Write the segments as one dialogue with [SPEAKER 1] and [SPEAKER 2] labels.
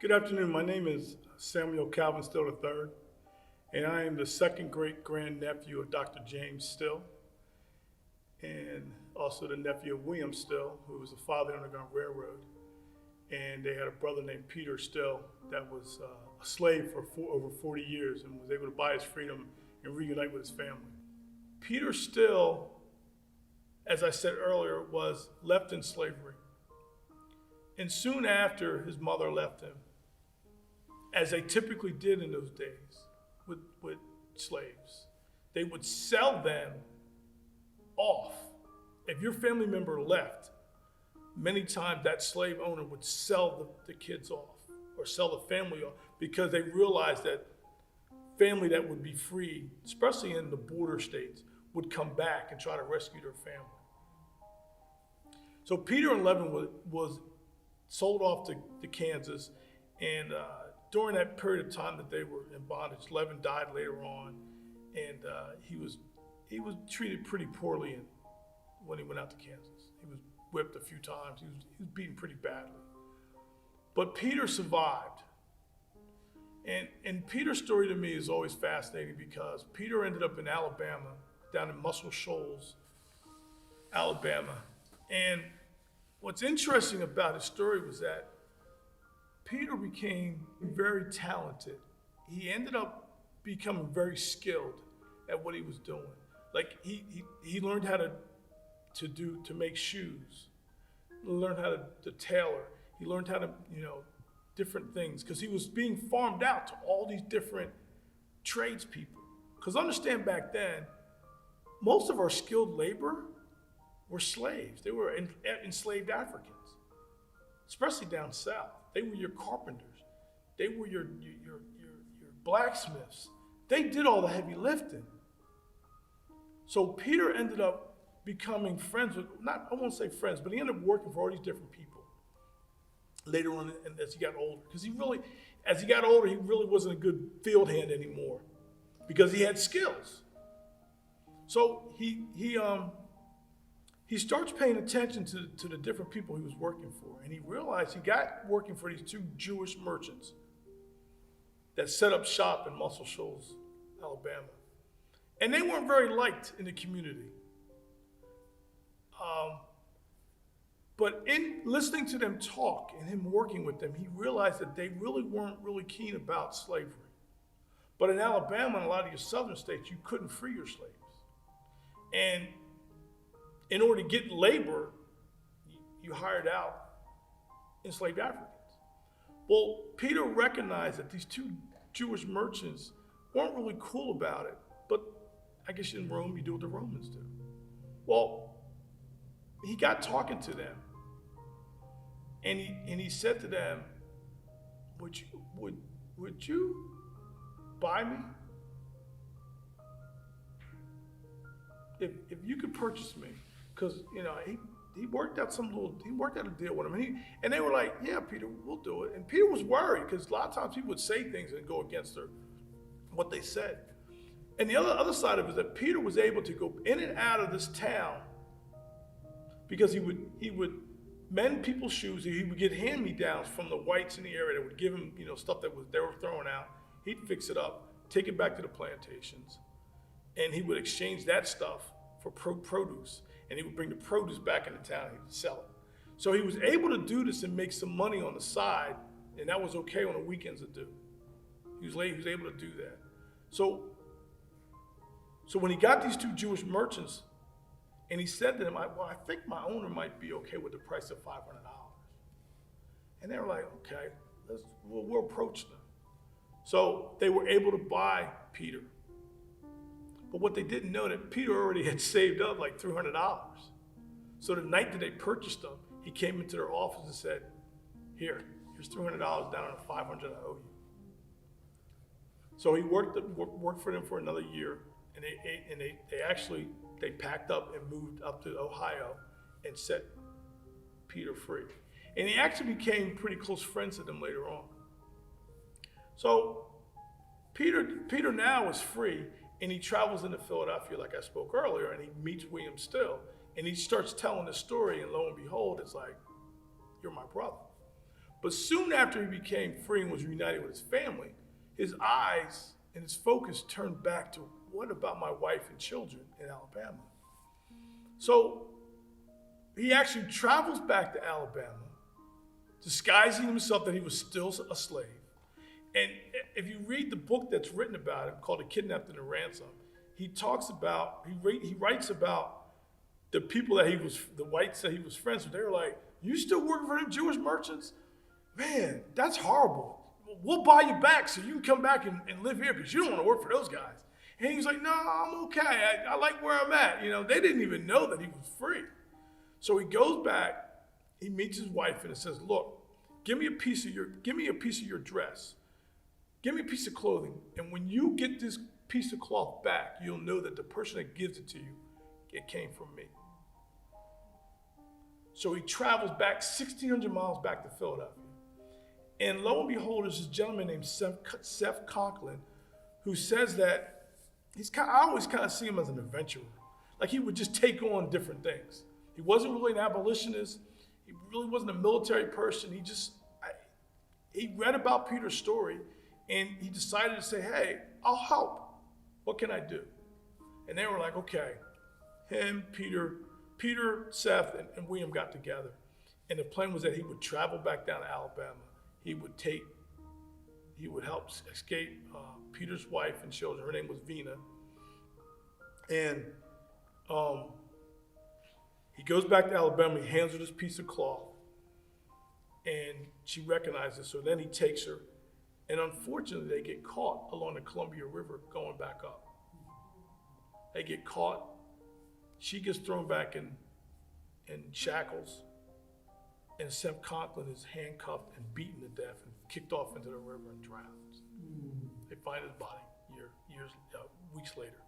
[SPEAKER 1] Good afternoon. My name is Samuel Calvin Still III, and I am the second great grandnephew of Dr. James Still, and also the nephew of William Still, who was the father of the Underground Railroad. And they had a brother named Peter Still that was a slave for over 40 years and was able to buy his freedom and reunite with his family. Peter Still, as I said earlier, was left in slavery. And soon after his mother left him, as they typically did in those days with slaves, they would sell them off. If your family member left, many times that slave owner would sell the kids off or sell the family off because they realized that family that would be free, especially in the border states, would come back and try to rescue their family. So Peter and Levin was sold off to Kansas, and during that period of time that they were in bondage, Levin died later on, and he was treated pretty poorly when he went out to Kansas. He was whipped a few times. He was beaten pretty badly. But Peter survived. And Peter's story to me is always fascinating because Peter ended up in Alabama, down in Muscle Shoals, Alabama. And what's interesting about his story was that Peter became very talented. He ended up becoming very skilled at what he was doing. Like he learned how to make shoes. He learned how to tailor. He learned how to, different things, because he was being farmed out to all these different tradespeople. Because understand, back then, most of our skilled labor were slaves. They were enslaved Africans, especially down south. They were your carpenters. They were your blacksmiths. They did all the heavy lifting. So Peter ended up becoming friends with, I won't say friends, but he ended up working for all these different people later on as he got older. Because as he got older, he really wasn't a good field hand anymore because he had skills. So he starts paying attention to the different people he was working for. And he realized he got working for these two Jewish merchants that set up shop in Muscle Shoals, Alabama. And they weren't very liked in the community. But in listening to them talk and him working with them, he realized that they really weren't really keen about slavery. But in Alabama and a lot of your southern states, you couldn't free your slaves. And in order to get labor, you hired out enslaved Africans. Well, Peter recognized that these two Jewish merchants weren't really cool about it, but I guess in Rome, you do what the Romans do. Well, he got talking to them, and he said to them, would you buy me? If you could purchase me, because he worked out a deal with him, and they were like, yeah, Peter, we'll do it. And Peter was worried because a lot of times people would say things and go against what they said. And the other side of it is that Peter was able to go in and out of this town because he would mend people's shoes. He would get hand-me-downs from the whites in the area that would give him stuff they were throwing out. He'd fix it up, take it back to the plantations, and he would exchange that stuff for produce. And he would bring the produce back into town and he would sell it. So he was able to do this and make some money on the side, and that was okay on the weekends to do. He was able to do that. So when he got these two Jewish merchants, and he said to them, I think my owner might be okay with the price of $500. And they were like, okay, we'll approach them. So they were able to buy Peter. But what they didn't know, that Peter already had saved up like $300. So the night that they purchased them, he came into their office and said, here's $300 down on the $500 I owe you. So he worked for them for another year, and they packed up and moved up to Ohio and set Peter free. And he actually became pretty close friends with them later on. So Peter now is free, and he travels into Philadelphia, like I spoke earlier, and he meets William Still, and he starts telling the story, and lo and behold, it's like, you're my brother. But soon after he became free and was reunited with his family, his eyes and his focus turned back to, what about my wife and children in Alabama? So he actually travels back to Alabama, disguising himself that he was still a slave. And if you read the book that's written about him, called The Kidnapped and the Ransom, he talks about, he writes about the people that the whites that he was friends with. They were like, you still working for them Jewish merchants? Man, that's horrible. We'll buy you back so you can come back and live here because you don't want to work for those guys. And he was like, no, I'm okay. I like where I'm at. They didn't even know that he was free. So he goes back, he meets his wife, and it says, look, give me a piece of your dress. Give me a piece of clothing. And when you get this piece of cloth back, you'll know that the person that gives it to you, it came from me. So he travels back 1,600 miles back to Philadelphia. And lo and behold, there's this gentleman named Seth Conklin who says that I always kind of see him as an adventurer. Like he would just take on different things. He wasn't really an abolitionist. He really wasn't a military person. He read about Peter's story and he decided to say, hey, I'll help. What can I do? And they were like, okay. Him, Peter, Seth, and William got together. And the plan was that he would travel back down to Alabama. He would help escape Peter's wife and children. Her name was Vina. And he goes back to Alabama. He hands her this piece of cloth. And she recognizes it. So then he takes her. And unfortunately, they get caught along the Columbia River going back up. They get caught. She gets thrown back in shackles. And Seth Conklin is handcuffed and beaten to death and kicked off into the river and drowns. They find his body weeks later.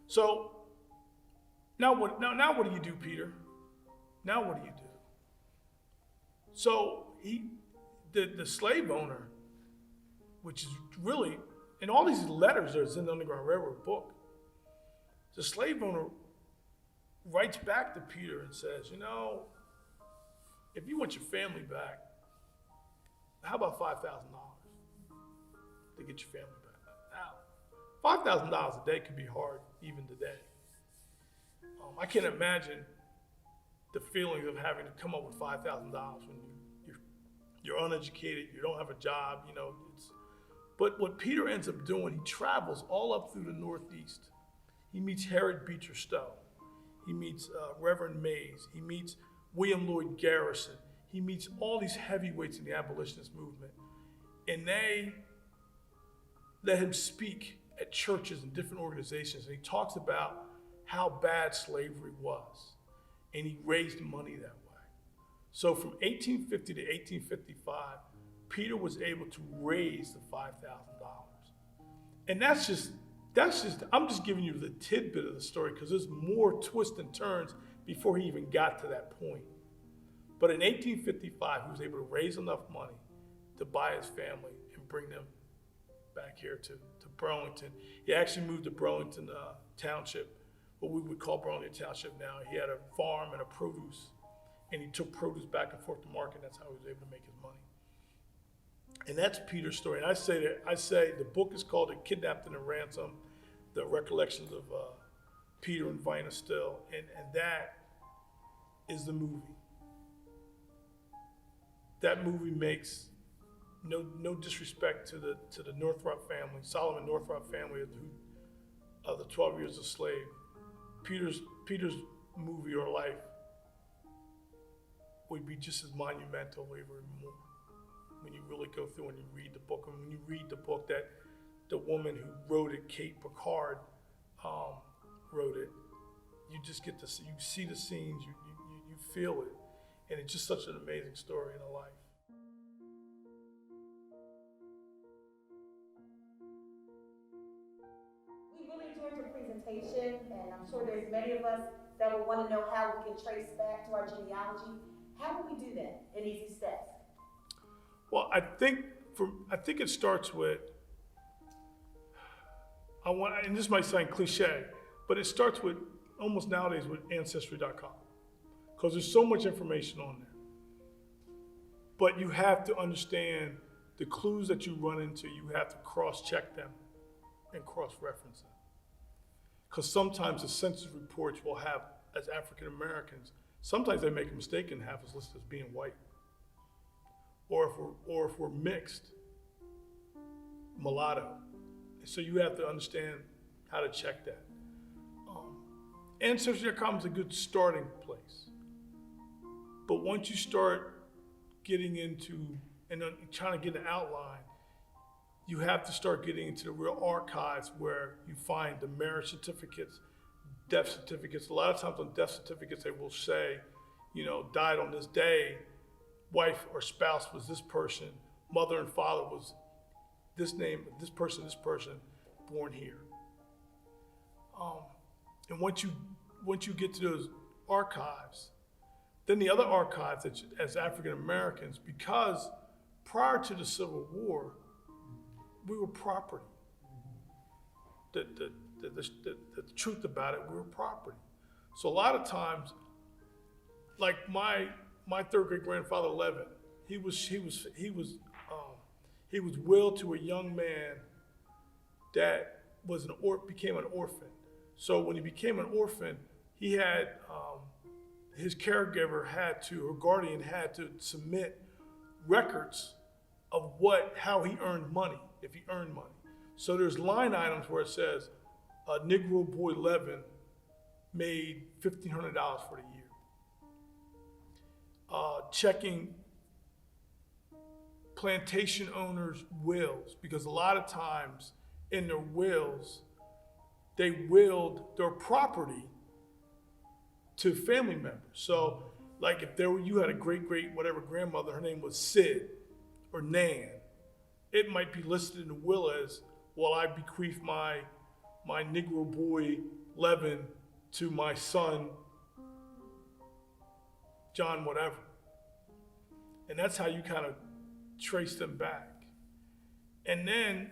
[SPEAKER 1] So now what do you do, Peter? Now what do you do? So the slave owner, which is really, in all these letters that's in the Underground Railroad book, the slave owner writes back to Peter and says, if you want your family back, how about $5,000 to get your family back? Now, $5,000 a day could be hard even today. I can't imagine the feeling of having to come up with $5,000 when you're uneducated, you don't have a job, But what Peter ends up doing, he travels all up through the Northeast. He meets Harriet Beecher Stowe. He meets Reverend Mays. He meets William Lloyd Garrison. He meets all these heavyweights in the abolitionist movement. And they let him speak at churches and different organizations. And he talks about how bad slavery was. And he raised money that way. So from 1850 to 1855, Peter was able to raise the $5,000. And that's just, I'm just giving you the tidbit of the story because there's more twists and turns before he even got to that point. But in 1855, he was able to raise enough money to buy his family and bring them back here to Burlington. He actually moved to Burlington Township, what we would call Burlington Township now. He had a farm and a produce, and he took produce back and forth to market. That's how he was able to make his money. And that's Peter's story. And I say the book is called The Kidnapped and the Ransom, the recollections of Peter and Vina Still, and that is the movie. That movie makes no disrespect to the Northrop family, Solomon Northrop family, of the 12 years a slave. Peter's movie or life would be just as monumental, or even more, when you really go through and you read the book. And when you read the book, that the woman who wrote it, Kate Picard, wrote it, you just get to see, you see the scenes, you feel it, and it's just such an amazing story in a life.
[SPEAKER 2] We really enjoyed your presentation, and I'm sure there's many of us that will want to know how we can trace back to our genealogy. How do we do that in easy steps?
[SPEAKER 1] Well, I think it starts with, and this might sound cliche, but it starts with, almost nowadays, with Ancestry.com, because there's so much information on there. But you have to understand the clues that you run into, you have to cross-check them and cross-reference them. Because sometimes the census reports will have, as African Americans, sometimes they make a mistake and have us listed as being white. Or if we're mixed, mulatto. So you have to understand how to check that. Ancestry.com is a good starting place. But once you start getting into and trying to get an outline, you have to start getting into the real archives where you find the marriage certificates, death certificates. A lot of times on death certificates, they will say, died on this day, wife or spouse was this person, mother and father was this name, this person, born here. And once you get to those archives, then the other archives that as African Americans, because prior to the Civil War, we were property. The truth about it, we were property. So a lot of times, like my third great grandfather Levin, he was willed to a young man that became an orphan. So when he became an orphan, he had his caregiver or guardian had to submit records of how he earned money, if he earned money. So there's line items where it says, Negro boy Levin made $1,500 for the year. Checking plantation owners' wills, because a lot of times in their wills, they willed their property to family members. So like if you had a great whatever grandmother, her name was Sid or Nan, it might be listed in the will as, well, I bequeath my Negro boy Levin to my son John whatever. And that's how you kind of trace them back. And then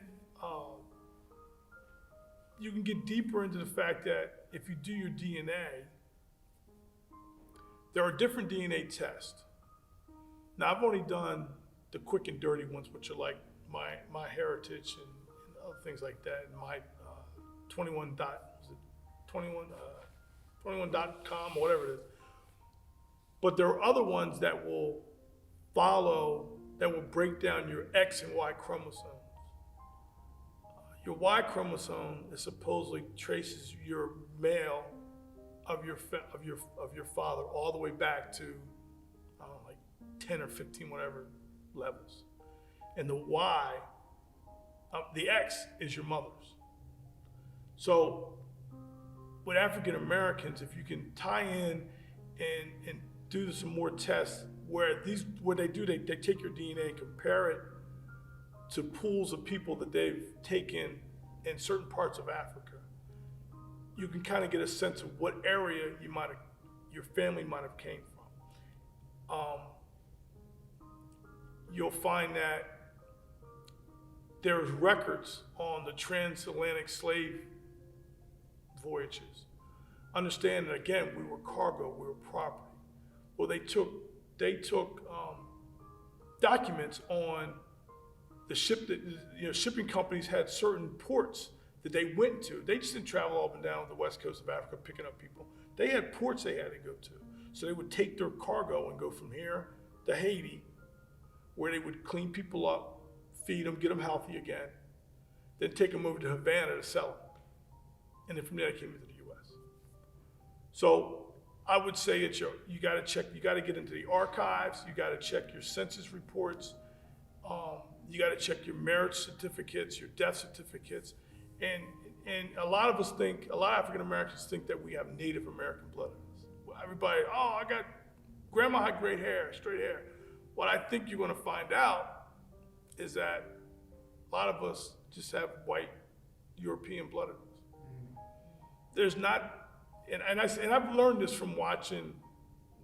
[SPEAKER 1] you can get deeper into the fact that if you do your DNA, there are different DNA tests. Now, I've only done the quick and dirty ones, which are like my heritage and other things like that, and my 21.com or whatever it is. But there are other ones that will break down your X and Y chromosomes. Your Y chromosome is supposedly traces your male of your father all the way back to like 10 or 15 whatever levels, and the Y, the X is your mother's. So with African Americans, if you can tie in and do some more tests where they take your DNA and compare it to pools of people that they've taken in certain parts of Africa, you can kind of get a sense of what area your family might have came from. You'll find that there's records on the transatlantic slave voyages. Understand that again, we were cargo, we were property. Well, they took documents on the ship that, shipping companies had certain ports that they went to. They just didn't travel up and down the west coast of Africa picking up people. They had ports they had to go to. So they would take their cargo and go from here to Haiti, where they would clean people up, feed them, get them healthy again, then take them over to Havana to sell them. And then from there they came into the US. So I would say you got to get into the archives, you got to check your census reports, you got to check your marriage certificates, your death certificates, and a lot of African Americans think that we have Native American blood in us. Well, everybody, grandma had straight hair. What I think you're going to find out is that a lot of us just have white European blood in us. There's not, and I've learned this from watching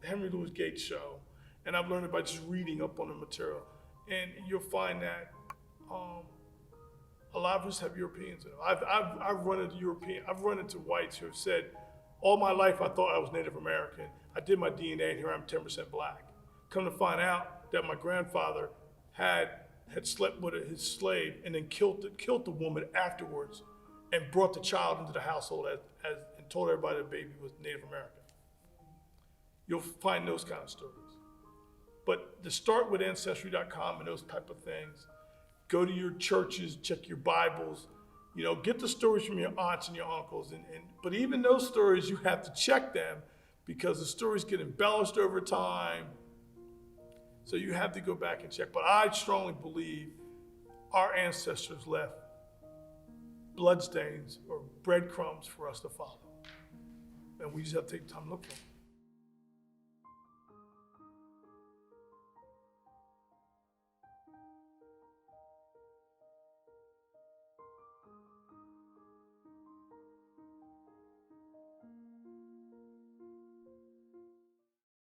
[SPEAKER 1] Henry Louis Gates' show, and I've learned it by just reading up on the material. And you'll find that a lot of us have Europeans in them. I've run into whites who have said, all my life I thought I was Native American. I did my DNA and here I'm 10% black. Come to find out that my grandfather had slept with his slave and then killed the woman afterwards and brought the child into the household and told everybody the baby was Native American. You'll find those kind of stories. But to start with Ancestry.com and those type of things, go to your churches, check your Bibles, get the stories from your aunts and your uncles. But even those stories, you have to check them because the stories get embellished over time. So you have to go back and check. But I strongly believe our ancestors left bloodstains or breadcrumbs for us to follow. And we just have to take time to look for them.